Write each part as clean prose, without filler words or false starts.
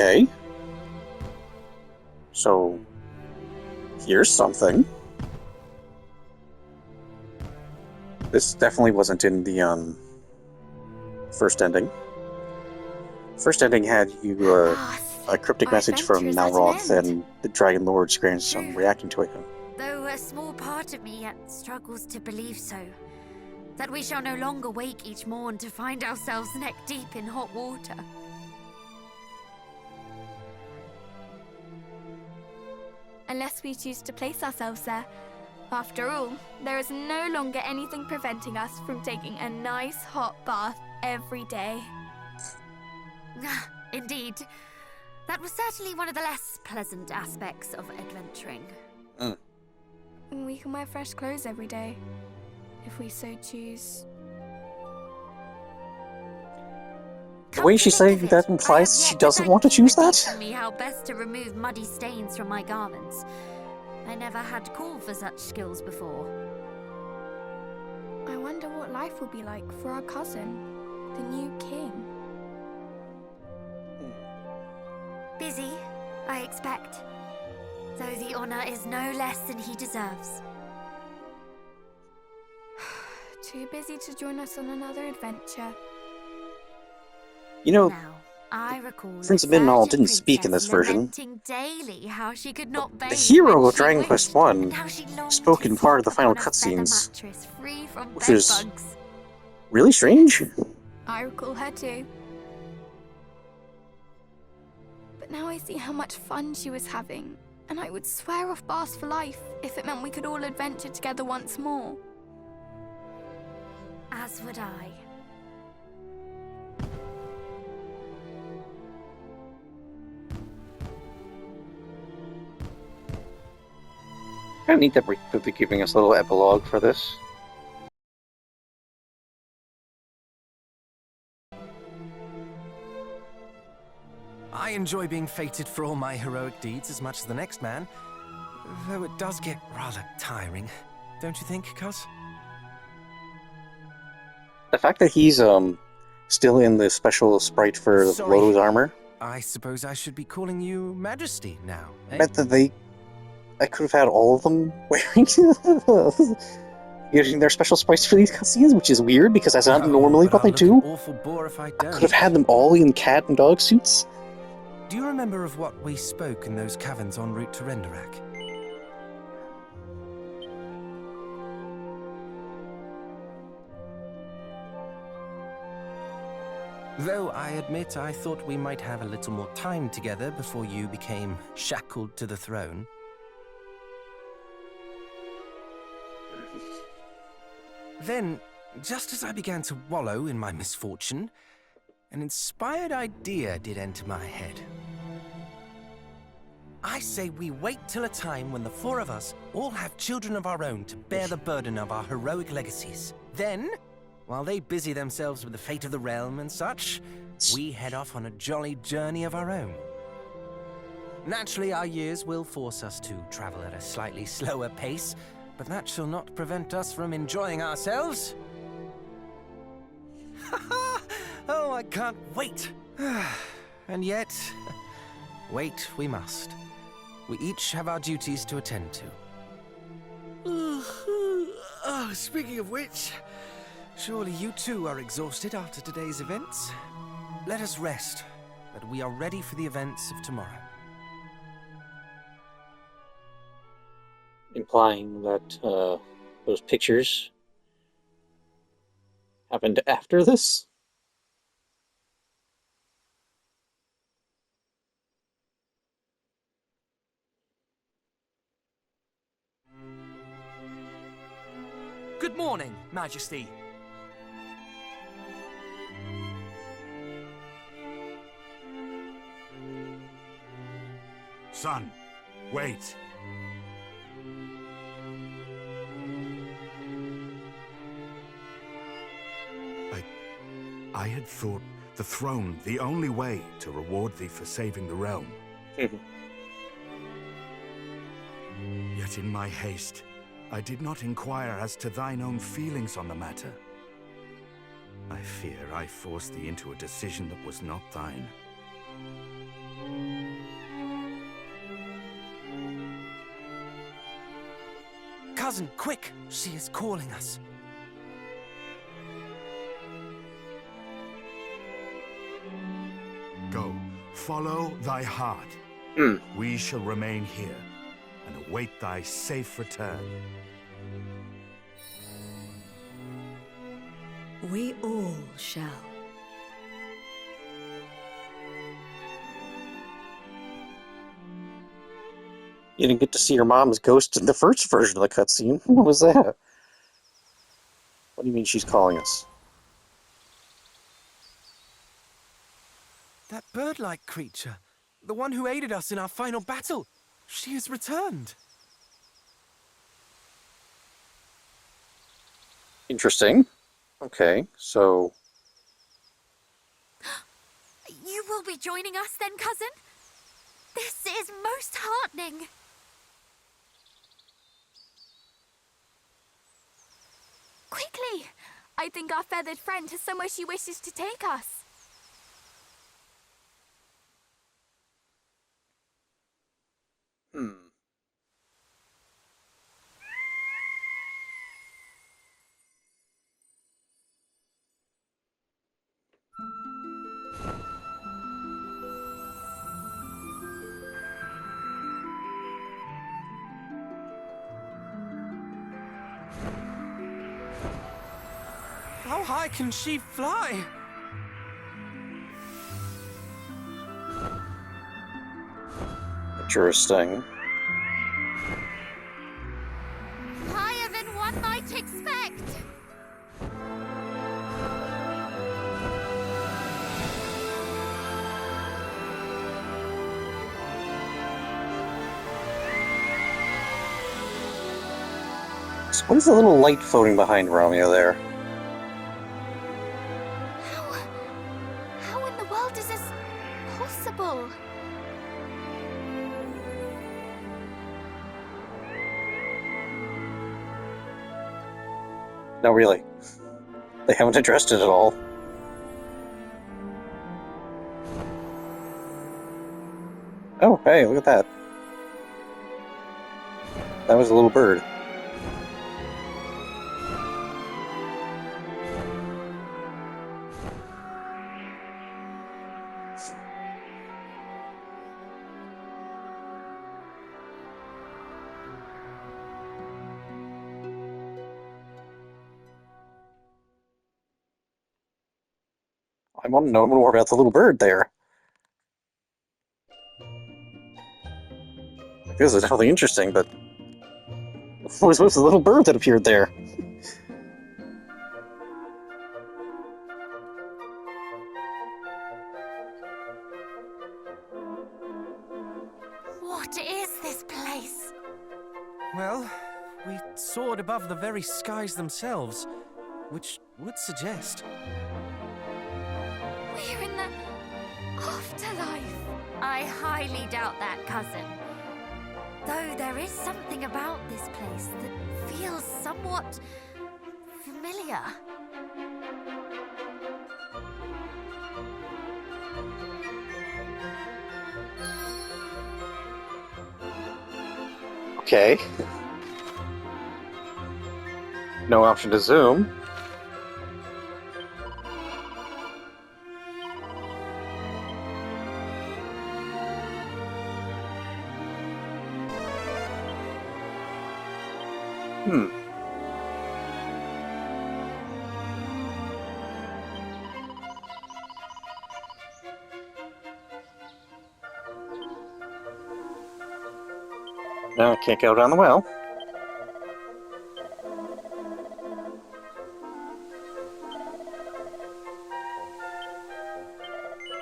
Okay. So, here's something. This definitely wasn't in the, first ending. First ending had you, a cryptic message from Nalroth and the Dragon Lord's grandson reacting to it. Though a small part of me yet struggles to believe so. That we shall no longer wake each morn to find ourselves neck deep in hot water. Unless we choose to place ourselves there. After all, there is no longer anything preventing us from taking a nice hot bath every day. Indeed. That was certainly one of the less pleasant aspects of adventuring. We can wear fresh clothes every day, if we so choose. The way she's saying that implies she doesn't want to choose that? Me how best to remove muddy stains from my garments. I never had call for such skills before. I wonder what life will be like for our cousin, the new king. Busy, I expect. Though the honor is no less than he deserves. Too busy to join us on another adventure. You know, now, I recall Prince of Midenhall didn't speak in this version. Daily how she could not The hero of Dragon Quest I spoke in part of the final cutscenes, which was really strange. I recall her too. But now I see how much fun she was having, and I would swear off bars for life if it meant we could all adventure together once more. As would I. I need that we'll be giving us a little epilogue for this. I enjoy being fated for all my heroic deeds as much as the next man, though it does get rather tiring, don't you think, cuz? The fact that he's still in the special sprite for Lodo's armor. I suppose I should be calling you Majesty now. Eh? Meant that I could have had all of them wearing using their special sprites for these cutscenes, which is weird because that's not normally what they do. Awful bore if I don't. I could have had them all in cat and dog suits. Do you remember of what we spoke in those caverns en route to Renderak? Though I admit I thought we might have a little more time together before you became shackled to the throne. Then, just as I began to wallow in my misfortune, an inspired idea did enter my head. I say we wait till a time when the four of us all have children of our own to bear the burden of our heroic legacies. Then, while they busy themselves with the fate of the realm and such, we head off on a jolly journey of our own. Naturally, our years will force us to travel at a slightly slower pace, but that shall not prevent us from enjoying ourselves. Oh, I can't wait. And yet, wait we must. We each have our duties to attend to. Speaking of which, surely you too are exhausted after today's events? Let us rest, but we are ready for the events of tomorrow. Implying that those pictures happened after this? Good morning, Majesty. Son, wait. I had thought the throne the only way to reward thee for saving the realm. Yet in my haste, I did not inquire as to thine own feelings on the matter. I fear I forced thee into a decision that was not thine. cousin, quick! She is calling us. Go, follow thy heart. We shall remain here and await thy safe return. We all shall. You didn't get to see your mom's ghost in the first version of the cutscene. What was that? What do you mean she's calling us? That bird-like creature. The one who aided us in our final battle. She has returned. Interesting. Okay, so... You will be joining us then, cousin? This is most heartening. Quickly! I think our feathered friend has somewhere she wishes to take us. How high can she fly? Interesting. Higher than one might expect. So what is the little light floating behind Romeo there? How in the world is this possible? No, really. They haven't addressed it at all. Oh, hey, look at that. That was a little bird. I want to know more about the little bird there. This is definitely interesting, but what was the little bird that appeared there? What is this place? Well, we soared above the very skies themselves, which would suggest... We're in the afterlife. I highly doubt that, cousin. Though there is something about this place that feels somewhat familiar. Okay. No option to zoom. No, I can't go down the well.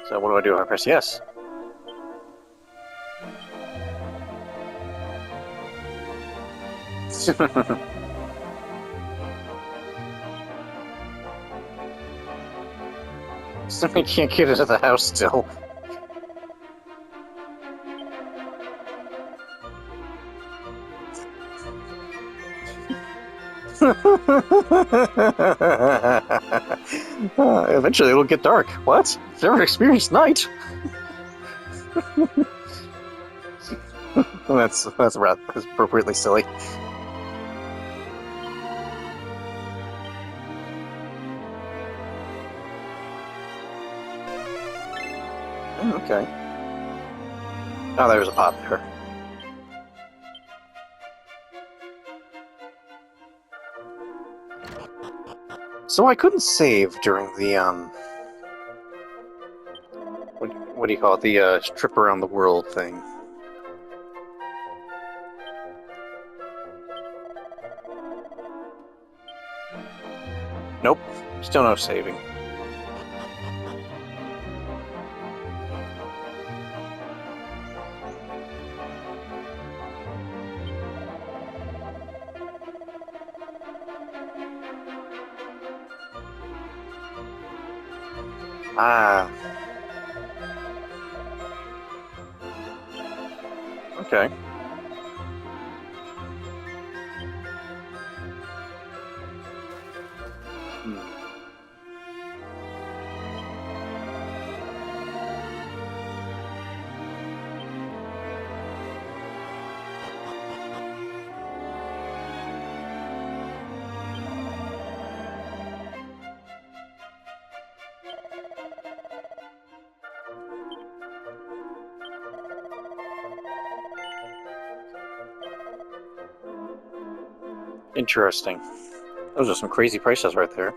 So what do? I press yes. Somebody can't get into the house still. Eventually it'll get dark. What? I've never experienced night. that's appropriately silly. Okay. Oh, there's a pot there. So I couldn't save during the, what do you call it? The, trip around the world thing. Nope. Still no saving. Ah. Okay. Hmm. Interesting. Those are some crazy prices right there.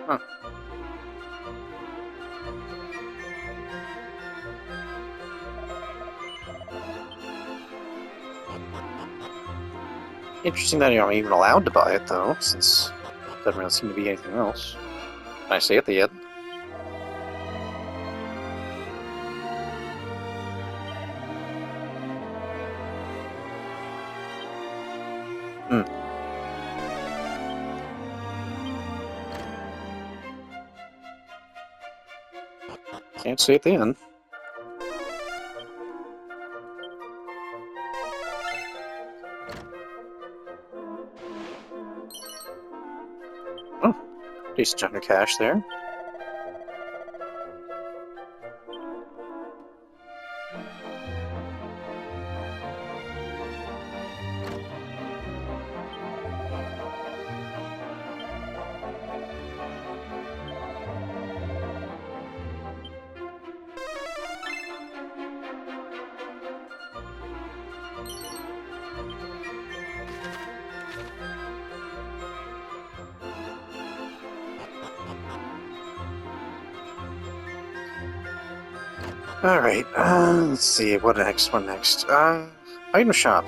Huh. Interesting that you're not even allowed to buy it, though, since there doesn't really seem to be anything else. Can I say at the end? Hmm. Can't say at the end. Oh, decent chunk of cash there. Alright, let's see, what next, item shop.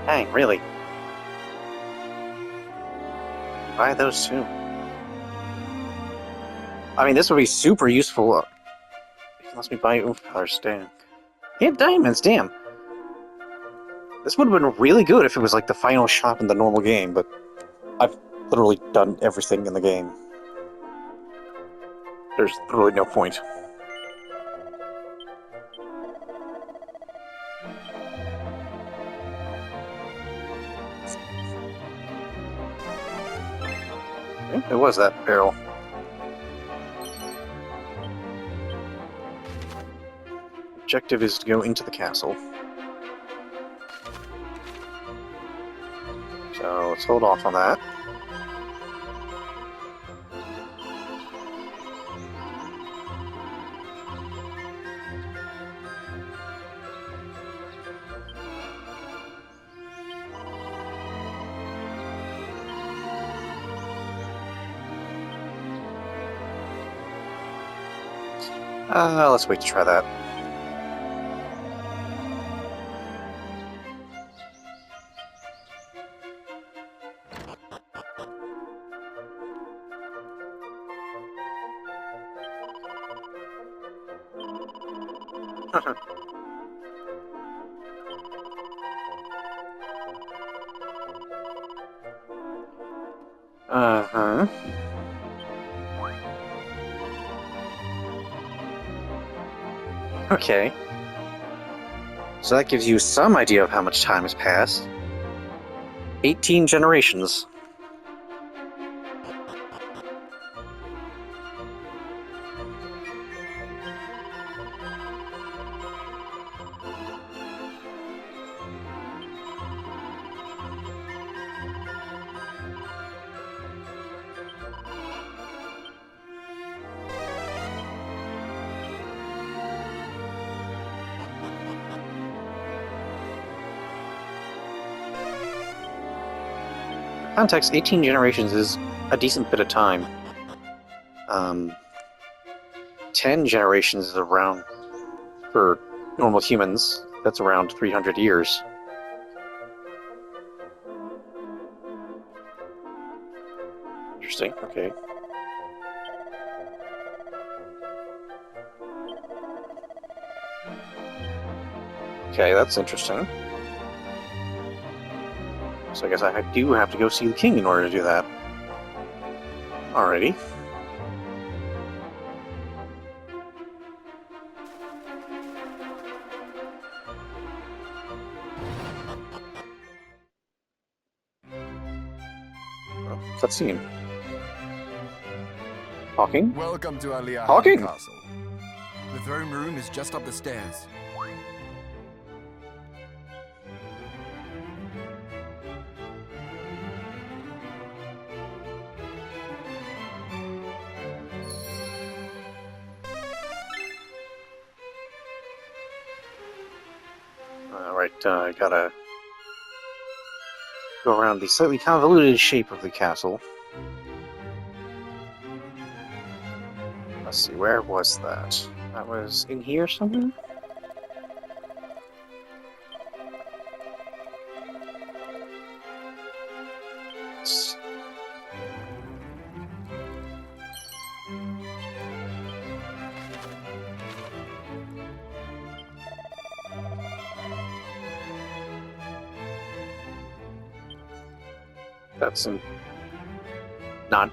Dang, really? Buy those too. I mean, this would be super useful. Unless we buy oomph powders, dang. And diamonds, damn! This would have been really good if it was like the final shop in the normal game, but I've literally done everything in the game. There's literally no point. It was that barrel. Objective is to go into the castle. So let's hold off on that. Let's wait to try that. Uh-huh. Okay. So that gives you some idea of how much time has passed. 18 generations. Context, 18 generations is a decent bit of time. 10 generations is around, for normal humans, that's around 300 years. Interesting, okay. Okay, that's interesting. So I guess I do have to go see the king in order to do that. Alrighty. Oh, cutscene. Talking? Welcome to Alia Talking? Castle. The throne room is just up the stairs. Alright, I gotta go around the slightly convoluted shape of the castle. Let's see, where was that? That was in here somewhere? That's not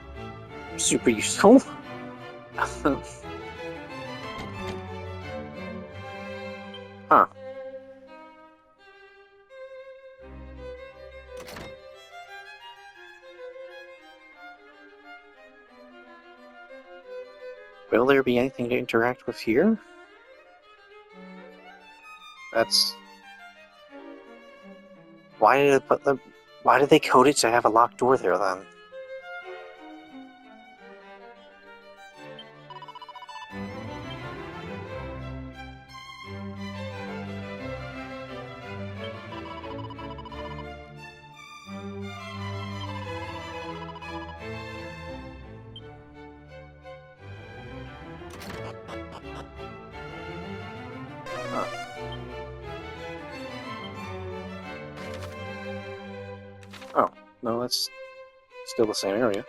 super useful. Huh. Will there be anything to interact with here? That's... Why did they code it to have a locked door there, then? Huh. Oh, no, that's still the same area.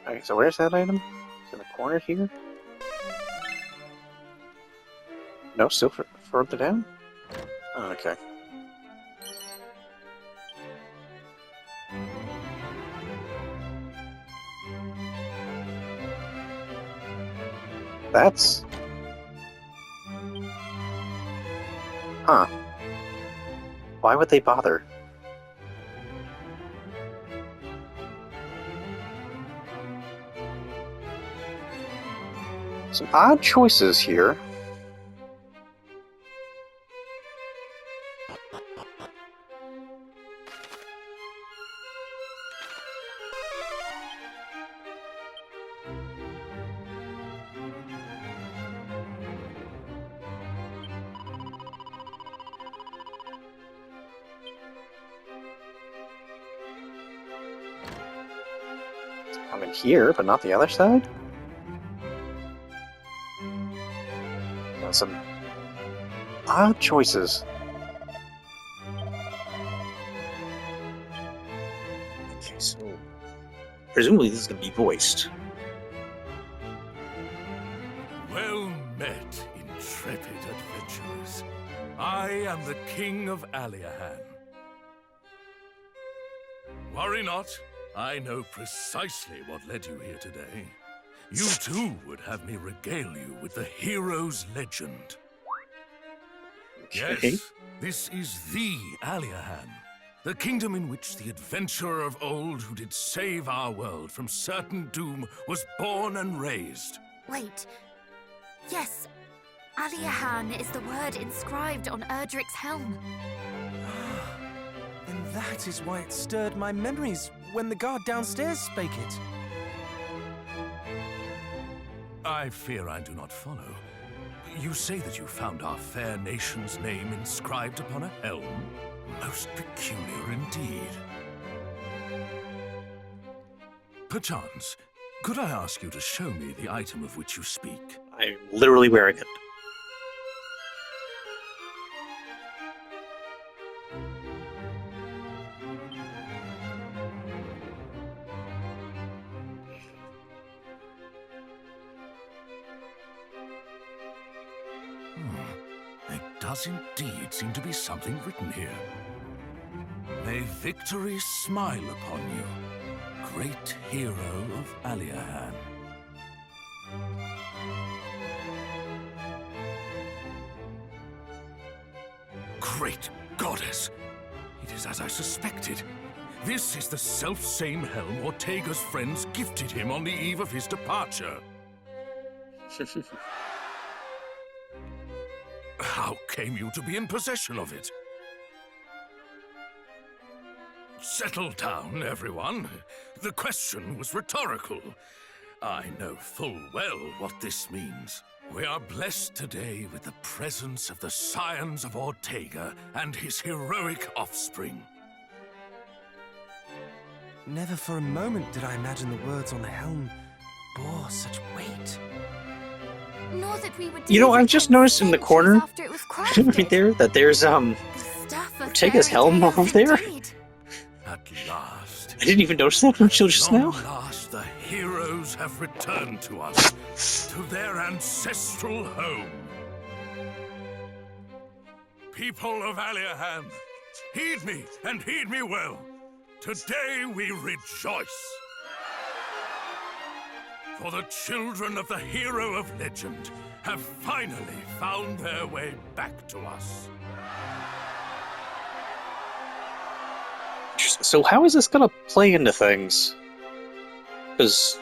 Okay, so where's that item? It's in the corner here? No, still further down? Oh, okay. That's... Huh. Why would they bother? Some odd choices here. I'm in here, but not the other side? Some odd choices. Okay, so presumably this is going to be voiced. Well met, intrepid adventurers. I am the King of Aliahan. Worry not, I know precisely what led you here today. You too would have me regale you with the hero's legend. Okay. Yes, this is the Aliahan, the kingdom in which the adventurer of old who did save our world from certain doom was born and raised. Wait. Yes, Aliahan is the word inscribed on Erdrick's helm. And that is why it stirred my memories when the guard downstairs spake it. I fear I do not follow. You say that you found our fair nation's name inscribed upon a helm? Most peculiar indeed. Perchance, could I ask you to show me the item of which you speak? I'm literally wearing it. There does indeed seem to be something written here. May victory smile upon you, great hero of Aliahan. Great goddess! It is as I suspected. This is the self-same helm Ortega's friends gifted him on the eve of his departure. How came you to be in possession of it? Settle down, everyone. The question was rhetorical. I know full well what this means. We are blessed today with the presence of the scions of Ortega and his heroic offspring. Never for a moment did I imagine the words on the helm bore such weight. Nor that we would You know, I've just noticed in the corner after it was crafted. right there that there's The stuff of Ortega's fairy helm tales over there. indeed. At last. I didn't even notice that until just At long now. last, the heroes have returned to us, to their ancestral home. People of Aliahan, heed me and heed me well. Today we rejoice. For the children of the hero of legend have finally found their way back to us. So how is this gonna play into things? Because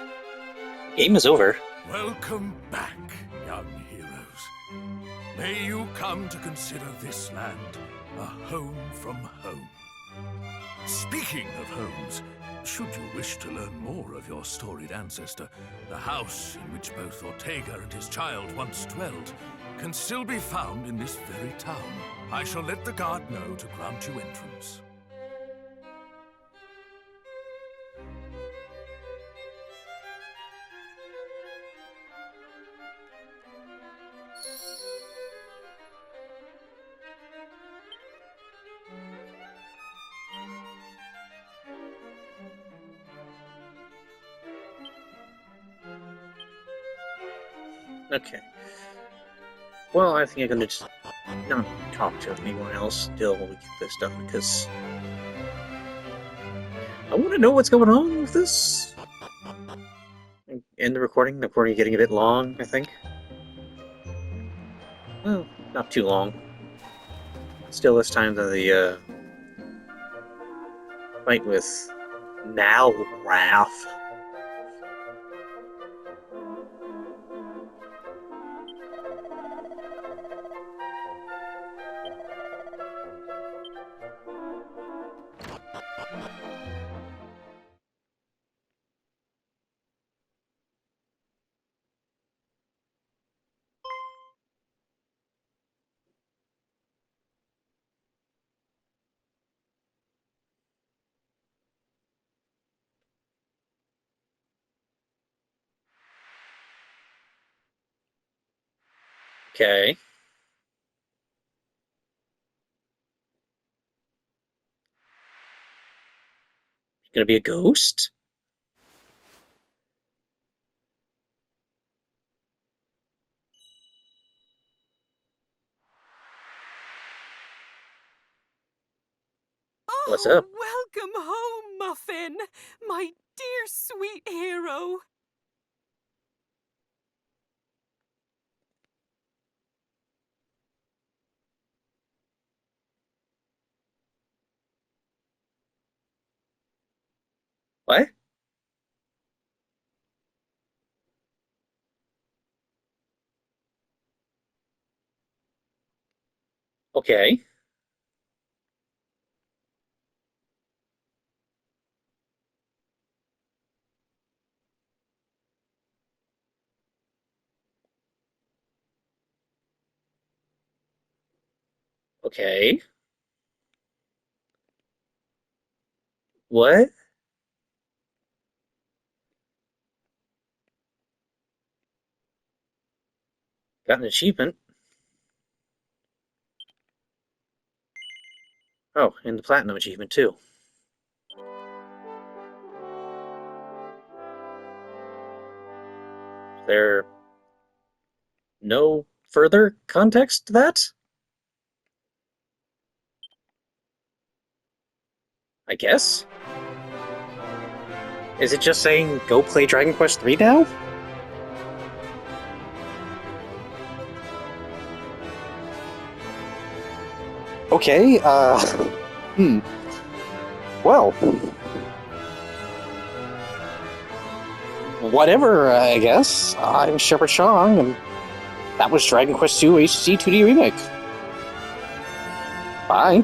the game is over. Welcome back, young heroes. May you come to consider this land a home from home. Speaking of homes, should you wish to learn more of your storied ancestor, the house in which both Ortega and his child once dwelled can still be found in this very town. I shall let the guard know to grant you entrance. Okay. Well, I think I'm gonna just not talk to anyone else until we get this done, because I want to know what's going on with this. And the recording getting a bit long, I think. Well, not too long. Still less time than the fight with Nalrath. Okay. Gonna be a ghost? What's up? Welcome home, Muffin! My dear sweet hero! What? Okay. Okay. What? Got an achievement. Oh, and the platinum achievement too. Is there no further context to that? I guess? Is it just saying go play Dragon Quest III now? Okay, Well, whatever, I guess. I'm Shepard Chong, and that was Dragon Quest II HD 2D Remake. Bye.